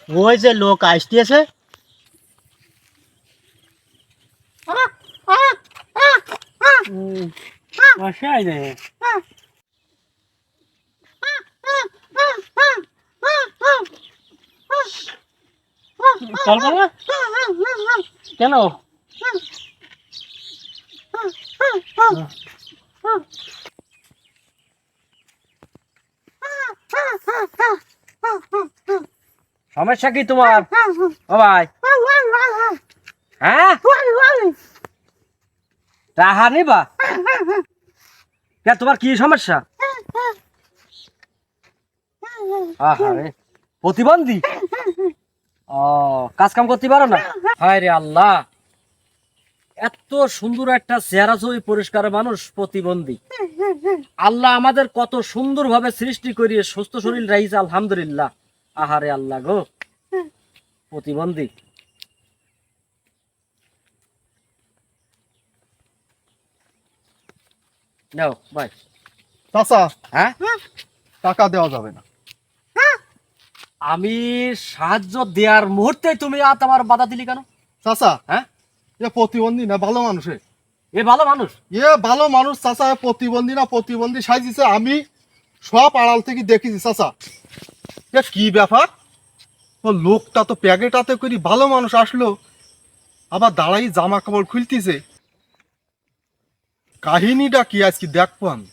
ওই যে লোক আসতেছে। বাসায় রে চল বাবা কেন সমস্যা কি তোমার ও ভাই? হ্যাঁ টাহা নিবা কে? তোমার কি সমস্যা? আহারে প্রতিবন্ধী? ও কাজ কাম করতে পারো না? হায় রে আল্লাহ, এত সুন্দর একটা চেহারা ছবি পরিষ্কার মানুষ প্রতিবন্ধী। আল্লাহ আমাদের কত সুন্দর ভাবে সৃষ্টি করিয়ে সুস্থ শরীর রাইছে, আলহামদুলিল্লাহ। আহারে আল্লাহ গো, প্রতিবন্ধী। নাও ভাই। চাচা, হ্যাঁ টাকা দেওয়া যাবে না। আমি সাহায্য দেওয়ার মুহূর্তে তুমি আমার বাধা দিলি কেন? চাচা, হ্যাঁ এ প্রতিবন্ধী না ভালো মানুষে? এ ভালো মানুষ। এ ভালো মানুষ চাচা, এ প্রতিবন্ধী না প্রতিবন্ধী সাজিছে। আমি সব আড়াল থেকে দেখেছি চাচা। এ কি ব্যাপার? ও লোকটা তো প্যাকেটাতে করি ভালো মানুষ আসলো, আবার দাঁড়াই জামা কাপড় খুলতেছে। কাহিনীটা কি আজকে দেখবো আমি।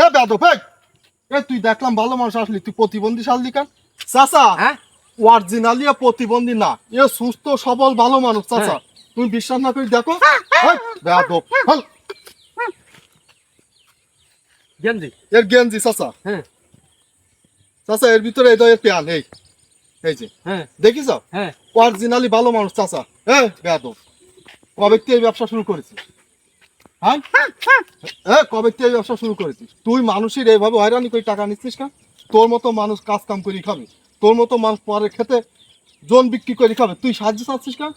এ বেদব, এ তুই দেখলাম ভালো মানুষ আসলি, তুই প্রতিবন্ধী সাজলি কেন? চাচা, হ্যাঁ অরিজিনালি প্রতিবন্ধী না, এ সুস্থ সবল ভালো মানুষ চাচা। তুমি বিশ্বাস না করে দেখো। বেদব, গেঞ্জি। এর গেঞ্জি চাচা। হ্যাঁ চাচা এর ভিতরে এই এর প্যান, এই যে হ্যাঁ দেখিস হ্যাঁ অরিজিনালি ভালো মানুষ চাচা। বেদব, কবে থেকে এই ব্যবসা শুরু করেছিস? হ্যাঁ কবে থেকে এই ব্যবসা শুরু করেছিস? তুই মানুষের এইভাবে হয়রানি করে টাকা নিচ্ছিস কেন? তোর মতো মানুষ কাজ কাম করে খাবে, তোর মতো মানুষ পরে খেতে জন বিক্রি করে খাবে, তুই সাহায্য চাচ্ছিস কেন?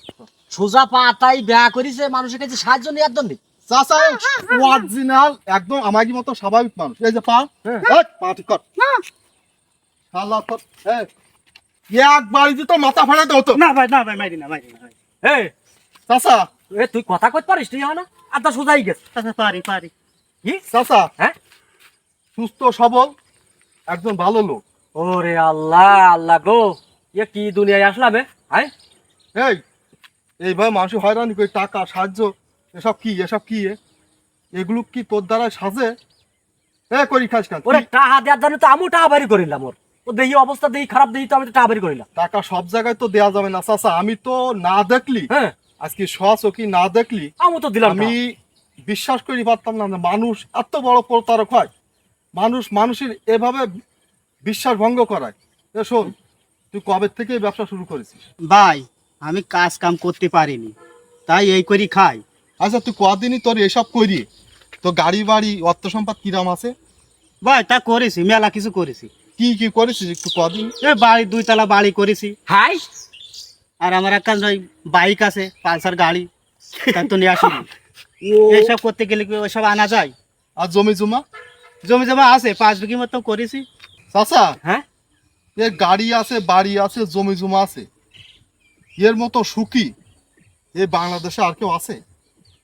সোজা পাতাই বেয়া করিছে মানুষের কাছে সাহায্য নেওয়ার জন্য। চাচা অরিজিনাল একদম আমারই মতো স্বাভাবিক মানুষ। এই যে পা, পা ঠিক কর। শালা তোর, একবার যদি তোর মাথা ফাটাতে হতো। না ভাই, না ভাই, মাইরি না, মাইরি না ভাই। এই চাচা, এ তুই কথা কইতে পারিস তুই না? আদা সোজাই গেছে। চাচা পারি, পারি। কি চাচা হ্যাঁ? সুস্থ সবল একজন ভালো লোক। ওরে আল্লাহ আল্লাহ গো, এ কি দুনিয়ায় আসলাম? হ্যাঁ এইভাবে মানুষ হয়রানি করে টাকা সাহায্য, এসব কি এগুলো কি তোর দ্বারা সাজে? করি খাস কেন? ওরে টাকা দেওয়ার জন্য তো আমিও টাকা বাড়ি করিলাম। ওর ও দেহি অবস্থা দেহি খারাপ, দেহি তো আমি তো টাকা বাড়ি করিলাম। টাকা সব জায়গায় তো দেয়া যাবে না চাচা। আমি তো না দেখলি, হ্যাঁ আজকে সচকি না দেখলি আমি তো দিলাম। আমি বিশ্বাস করি পারতাম না যে মানুষ এত বড় প্রতারক হয়। মানুষের এভাবে বিশ্বাস ভঙ্গ করায়। শোন, তুই কবে থেকে এই ব্যবসা শুরু করেছিস? ভাই আমি কাজ কাম করতে পারিনি, তাই এই করি খাই। আচ্ছা তুই কদিনই তোর এসব করি, তো গাড়ি বাড়ি অর্থ সম্পদ কিরাম আছে? ভাই তা করেছি, মেলা কিছু করেছি। কি কি করেছিস একটু কদিন? বাড়ি 2 তলা বাড়ি করেছি। হাই আর আমার একটা ওই বাইক আছে, পালসার গাড়ি, তা তো নিয়ে আসি। এইসব করতে গেলে কি ওইসব আনা যায়? আর জমি জমা? জমি জমা আছে 5 বিঘি মতো করেছি। চাচা, হ্যাঁ এর গাড়ি আছে, বাড়ি আছে, জমি জমা আছে, এর মতো সুখী এই বাংলাদেশে আর কেউ আছে?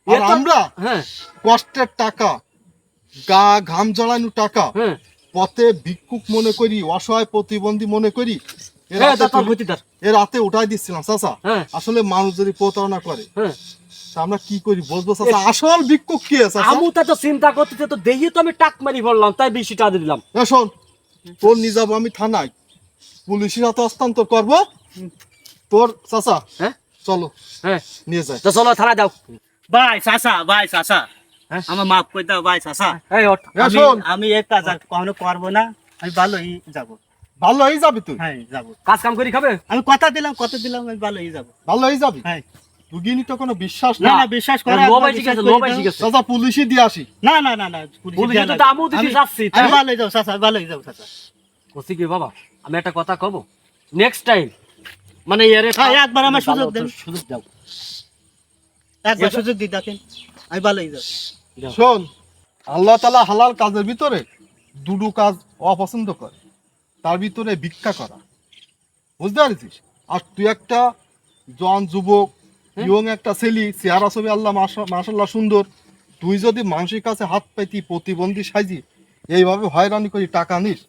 আর আমরা হ্যাঁ কষ্টের টাকা, গা ঘাম জড়ানো টাকা হ্যাঁ পথে ভিক্ষুক মনে করি, অসহায় প্রতিবন্ধী মনে করি এর হাতে উঠাই দিচ্ছিলাম চাচা। হ্যাঁ আসলে মানুষ যদি প্রতারণা করে হ্যাঁ তা আমরা কি করি বলবো চাচা? আসল ভিক্ষুক কি আছে? আমি তো চিন্তা করতেছি, তো দেহি তো আমি টাক মারি পড়লাম, তাই বেশি টাকা দিলাম। শোন, তোর নিয়ে যাবো আমি থানায়, পুলিশের হাতে হস্তান্তর করবো তোর। চাচা হ্যাঁ চলো হ্যাঁ নিয়ে যায়। তো চলো থানা যাও। ভাই চাচা, ভাই চাচা, হ্যাঁ? আমার মাফ করে দাও ভাই চাচা। এই ওঠ। শোন, আমি এক কাজ আর কখনো করবো না, আমি ভালোই যাবো। ভালো হয়ে যাবি তুই? হ্যাঁ যাবো। কাজ কাম করি খাবে। আমি কথা দিলাম, আমি ভালোই যাবো। ভালো হয়ে যাবি? হ্যাঁ। রুগিনী তো কোনো বিশ্বাস না না। না, বিশ্বাস করে লোভাই ঠিক আছে, লোভাই ঠিক আছে। চাচা পুলিশই দিয়ে আসি। না না না না, পুলিশে তো আমিও দিতে যাচ্ছি। আমি ভালোই যাবো চাচা, ভালোই যাবো চাচা। কসি কি বাবা, আমি একটা কথা কব, নেক্সট টাইম মানে ইয়ারে হ্যাঁ, একবার আমার সুযোগ দেন। সুযোগ দাও। একবার সুযোগ দিই দেখেন, আমি ভালোই যাবো। দাও। শোন, আল্লাহ তাআলা হালাল কাজের ভিতরে দুটো কাজ অপছন্দ করে, তার ভিতরে ভিক্ষা করা। বুঝতে পারছিস? আর তুই একটা জন যুবক ইয়ং একটা ছেলে, চেহারা ছবি আল্লাহ মাশাল্লাহ সুন্দর, তুই যদি মানুষের কাছে হাত পাইতি প্রতিবন্ধী সাইজি এইভাবে হয়রানি করি টাকা নিস,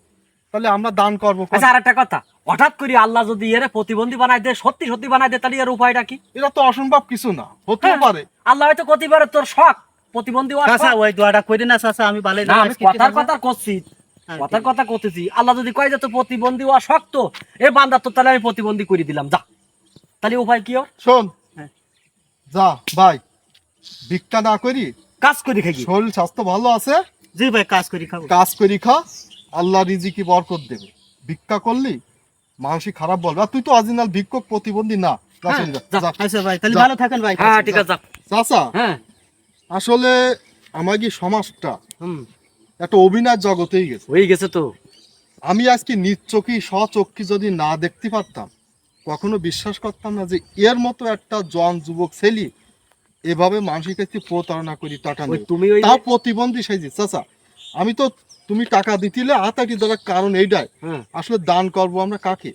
তাহলে আমরা দান করবো। আচ্ছা আর একটা কথা, হঠাৎ করে আল্লাহ যদি এর প্রতিবন্ধী বানাই দেয়, সত্যি সত্যি বানাই দেয়, তাহলে এর উপায়টা কি? এটা তো অসম্ভব কিছু না, হতে হ্যাঁ, পারে। আল্লাহ হয়তো কতি পারে তোর শখ প্রতিবন্ধী হওয়ার চাচা শখ। ওই দোয়াটা করি না চাচা, আমি ভালো না, আমি কথার কথা করছি, কথার কথা করতেছি। আল্লাহ যদি কয় যে তো প্রতিবন্ধী হওয়া শক্ত, এ বান্দা তো তাহলে আমি প্রতিবন্ধী করে দিলাম, যা। তাহলে উপায় কি ওর? শোন, হ্যাঁ। যা ভাই, ভিক্ষা না করি, কাজ করি খাই। শরীর স্বাস্থ্য ভালো আছে, জি ভাই কাজ করি খাবো। কাজ করি খা, আল্লাহ রিজিকি বরকত দেবে। ভিক্ষা করলি মানুষই খারাপ বলবে, আর তুই তো অরিজিনাল ভিক্ষুক, প্রতিবন্ধী না। যা হ্যাঁ, চলে যা, যা। যা। আচ্ছা ভাই তাহলে যা। ভালো থাকেন ভাই। হ্যাঁ ঠিক আছে, যা। চাচা, হ্যাঁ, আসলে আমার কি সমাজটা হুম, একটা অভিনয় জগতেই গেছে। হয়ে গেছে তো। আমি আজকে নিজ চোখে স্বচক্ষে যদি না দেখতে পারতাম, কখনো বিশ্বাস করতাম না যে এর মতো একটা জন যুবক ছেলে এভাবে মানুষের কাছে প্রতারণা করি টাকা ওই নেই, তুমি ওই তাও প্রতিবন্ধী সাইজি। চাচা, আমি তো তুমি টাকা দিতিলে হাতাটি ধরার কারণ এইটাই, হ্যাঁ, আসলে দান করব আমরা কাকে?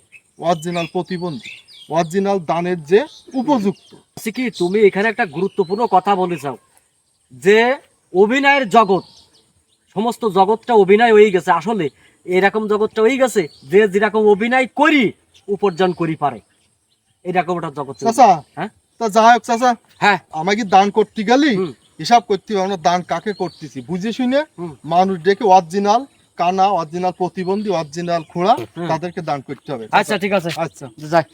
অরিজিনাল প্রতিবন্ধী, অরিজিনাল দানের যে উপযুক্ত। বলছি কি, তুমি এখানে একটা গুরুত্বপূর্ণ কথা বলেছাও যে অভিনয়ের জগৎ, সমস্ত জগৎটা অভিনয় হয়ে গেছে। আসলে এরকম জগৎটা হয়ে গেছে যে যেরকম অভিনয় করি উপার্জন করি পারে, এরকম একটা জগৎ হয়ে গেছে। চাচা, হ্যাঁ, তা যাই হোক চাচা, হ্যাঁ, আমাকে দান করতে গেলি হুম। হিসাব করতে হবে, আমরা দান কাকে করতেছি বুঝে শুনে, হুম। মানুষ ডেকে অরিজিনাল কানা, অরিজিনাল প্রতিবন্ধী, অরিজিনাল খোঁড়া, হুম। তাদেরকে দান করতে হবে। আচ্ছা ঠিক আছে, আচ্ছা। যাই।